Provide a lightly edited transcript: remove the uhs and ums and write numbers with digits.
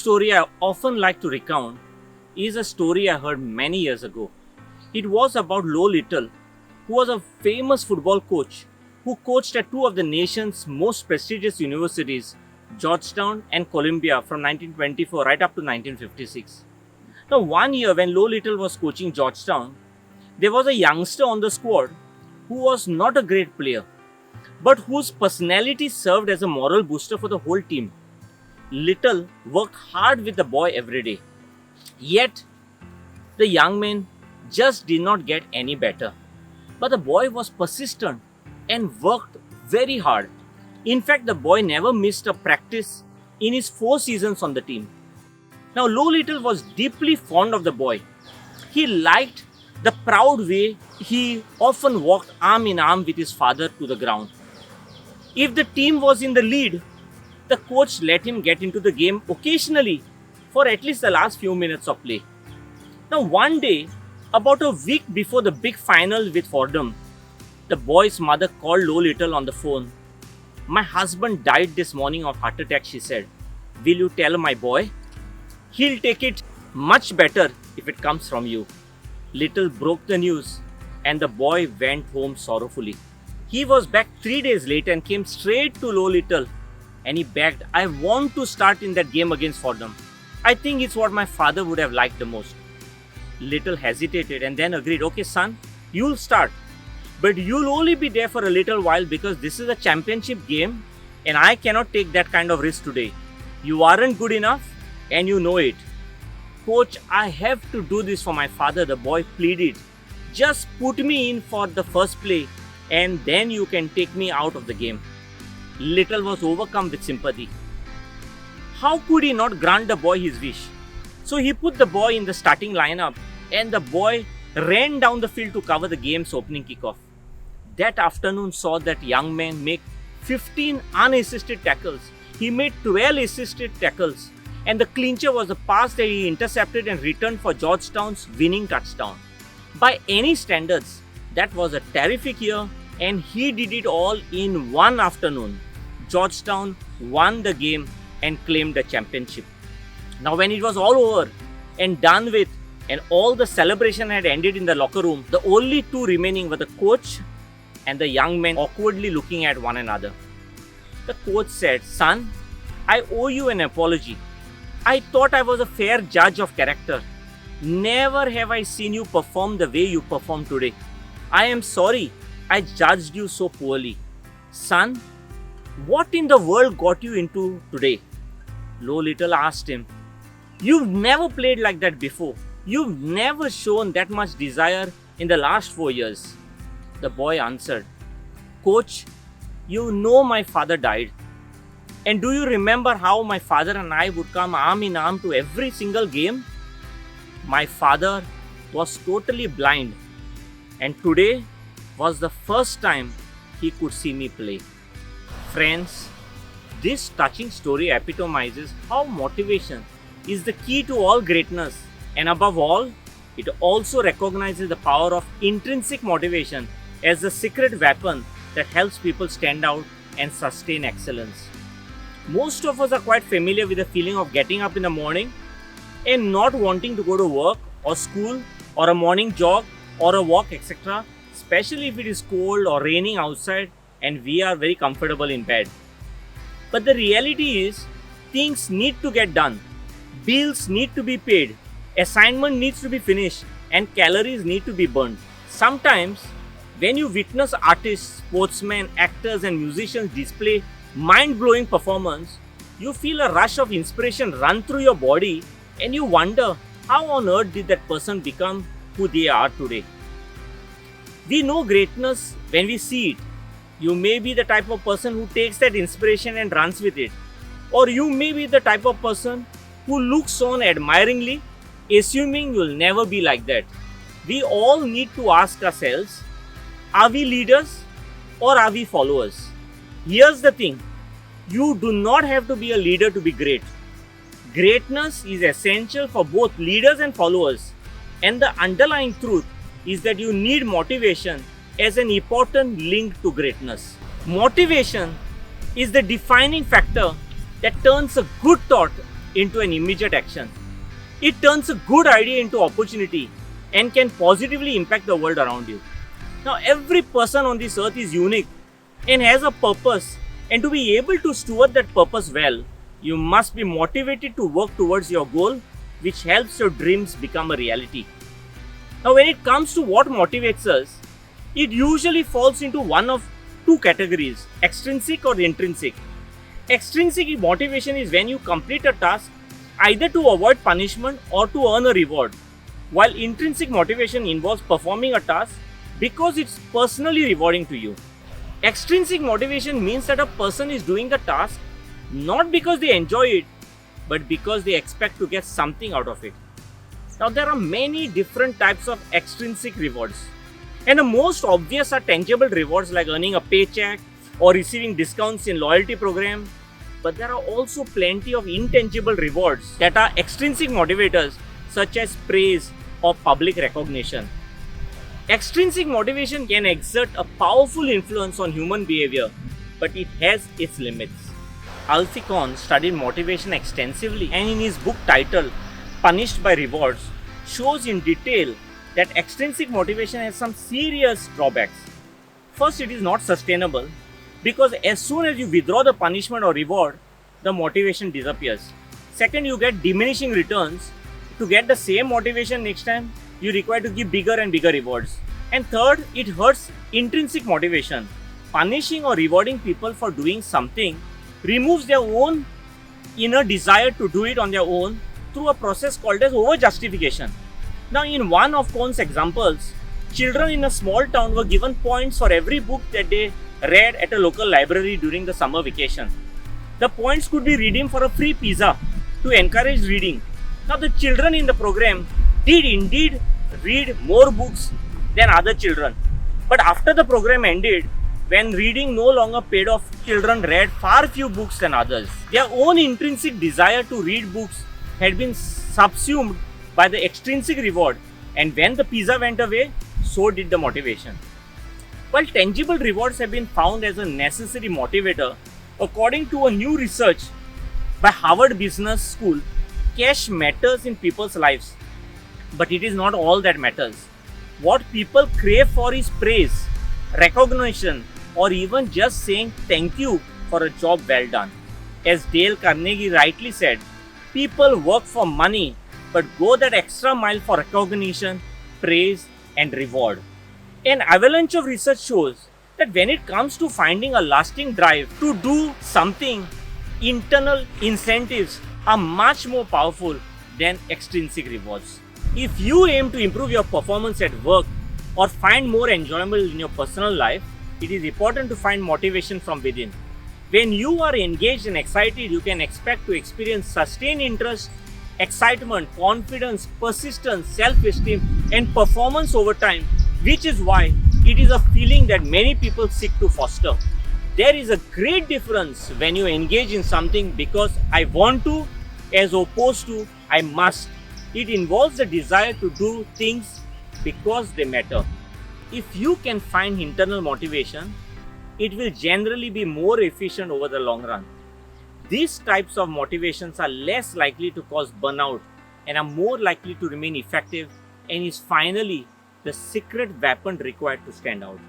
story I often like to recount is a story I heard many years ago. It was about Lo Little, who was a famous football coach who coached at two of the nation's most prestigious universities, Georgetown and Columbia, from 1924 right up to 1956. Now, one year when Lo Little was coaching Georgetown, there was a youngster on the squad who was not a great player, but whose personality served as a moral booster for the whole team. Little worked hard with the boy every day. Yet, the young man just did not get any better. But the boy was persistent and worked very hard. In fact, the boy never missed a practice in his 4 seasons on the team. Now, Lo Little was deeply fond of the boy. He liked the proud way he often walked arm in arm with his father to the ground. If the team was in the lead, the coach let him get into the game occasionally for at least the last few minutes of play. Now, one day, about a week before the big final with Fordham, the boy's mother called Lo Little on the phone. "My husband died this morning of heart attack," she said. "Will you tell my boy? He'll take it much better if it comes from you." Little broke the news and the boy went home sorrowfully. He was back 3 days later and came straight to Lo Little and he begged, "I want to start in that game against Fordham. I think it's what my father would have liked the most." Little hesitated and then agreed, "Okay son, you'll start. But you'll only be there for a little while because this is a championship game and I cannot take that kind of risk today. You aren't good enough and you know it." "Coach, I have to do this for my father," the boy pleaded. "Just put me in for the first play and then you can take me out of the game." Little was overcome with sympathy. How could he not grant the boy his wish? So he put the boy in the starting lineup and the boy ran down the field to cover the game's opening kickoff. That afternoon saw that young man make 15 unassisted tackles. He made 12 assisted tackles and the clincher was a pass that he intercepted and returned for Georgetown's winning touchdown. By any standards, that was a terrific year and he did it all in one afternoon. Georgetown won the game and claimed the championship. Now, when it was all over and done with and all the celebration had ended in the locker room, the only two remaining were the coach and the young man awkwardly looking at one another. The coach said, "Son, I owe you an apology. I thought I was a fair judge of character. Never have I seen you perform the way you performed today. I am sorry I judged you so poorly. Son, what in the world got you into today?" Lo Little asked him. "You've never played like that before. You've never shown that much desire in the last 4 years. The boy answered, "Coach, you know my father died. And do you remember how my father and I would come arm in arm to every single game? My father was totally blind and today was the first time he could see me play." Friends, this touching story epitomizes how motivation is the key to all greatness, and above all, it also recognizes the power of intrinsic motivation as the secret weapon that helps people stand out and sustain excellence. Most of us are quite familiar with the feeling of getting up in the morning and not wanting to go to work or school or a morning jog or a walk, etc., especially if it is cold or raining outside and we are very comfortable in bed. But the reality is, things need to get done. Bills need to be paid. Assignment needs to be finished and calories need to be burned. Sometimes, when you witness artists, sportsmen, actors and musicians display mind-blowing performance, you feel a rush of inspiration run through your body and you wonder how on earth did that person become who they are today. We know greatness when we see it. You may be the type of person who takes that inspiration and runs with it. Or you may be the type of person who looks on admiringly, assuming you'll never be like that. We all need to ask ourselves, are we leaders or are we followers? Here's the thing, you do not have to be a leader to be great. Greatness is essential for both leaders and followers, and the underlying truth is that you need motivation as an important link to greatness. Motivation is the defining factor that turns a good thought into an immediate action. It turns a good idea into opportunity and can positively impact the world around you. Now, every person on this earth is unique and has a purpose, and to be able to steward that purpose well, you must be motivated to work towards your goal, which helps your dreams become a reality. Now, when it comes to what motivates us, it usually falls into one of two categories: extrinsic or intrinsic. Extrinsic motivation is when you complete a task either to avoid punishment or to earn a reward, while intrinsic motivation involves performing a task because it's personally rewarding to you. Extrinsic motivation means that a person is doing the task not because they enjoy it, but because they expect to get something out of it. Now, there are many different types of extrinsic rewards, and the most obvious are tangible rewards like earning a paycheck or receiving discounts in loyalty program. But there are also plenty of intangible rewards that are extrinsic motivators, such as praise or public recognition. Extrinsic motivation can exert a powerful influence on human behavior, but it has its limits. Alfie Kohn studied motivation extensively, and in his book titled Punished by Rewards, shows in detail that extrinsic motivation has some serious drawbacks. First, it is not sustainable because as soon as you withdraw the punishment or reward, the motivation disappears. Second, you get diminishing returns. To get the same motivation next time, you require to give bigger and bigger rewards. And third, it hurts intrinsic motivation. Punishing or rewarding people for doing something removes their own inner desire to do it on their own through a process called as over-justification. Now, in one of Kohn's examples, children in a small town were given points for every book that they read at a local library during the summer vacation. The points could be redeemed for a free pizza to encourage reading. Now, the children in the program did indeed read more books than other children. But after the program ended, when reading no longer paid off, children read far few books than others. Their own intrinsic desire to read books had been subsumed by the extrinsic reward, and when the pizza went away, so did the motivation. While tangible rewards have been found as a necessary motivator, according to a new research by Harvard Business School, cash matters in people's lives, but it is not all that matters. What people crave for is praise, recognition, or even just saying thank you for a job well done. As Dale Carnegie rightly said, people work for money but go that extra mile for recognition, praise, and reward. An avalanche of research shows that when it comes to finding a lasting drive to do something, internal incentives are much more powerful than extrinsic rewards. If you aim to improve your performance at work or find more enjoyment in your personal life, it is important to find motivation from within. When you are engaged and excited, you can expect to experience sustained interest, excitement, confidence, persistence, self-esteem, and performance over time, which is why it is a feeling that many people seek to foster. There is a great difference when you engage in something because I want to as opposed to I must. It involves the desire to do things because they matter. If you can find internal motivation, it will generally be more efficient over the long run. These types of motivations are less likely to cause burnout and are more likely to remain effective, and is finally the secret weapon required to stand out.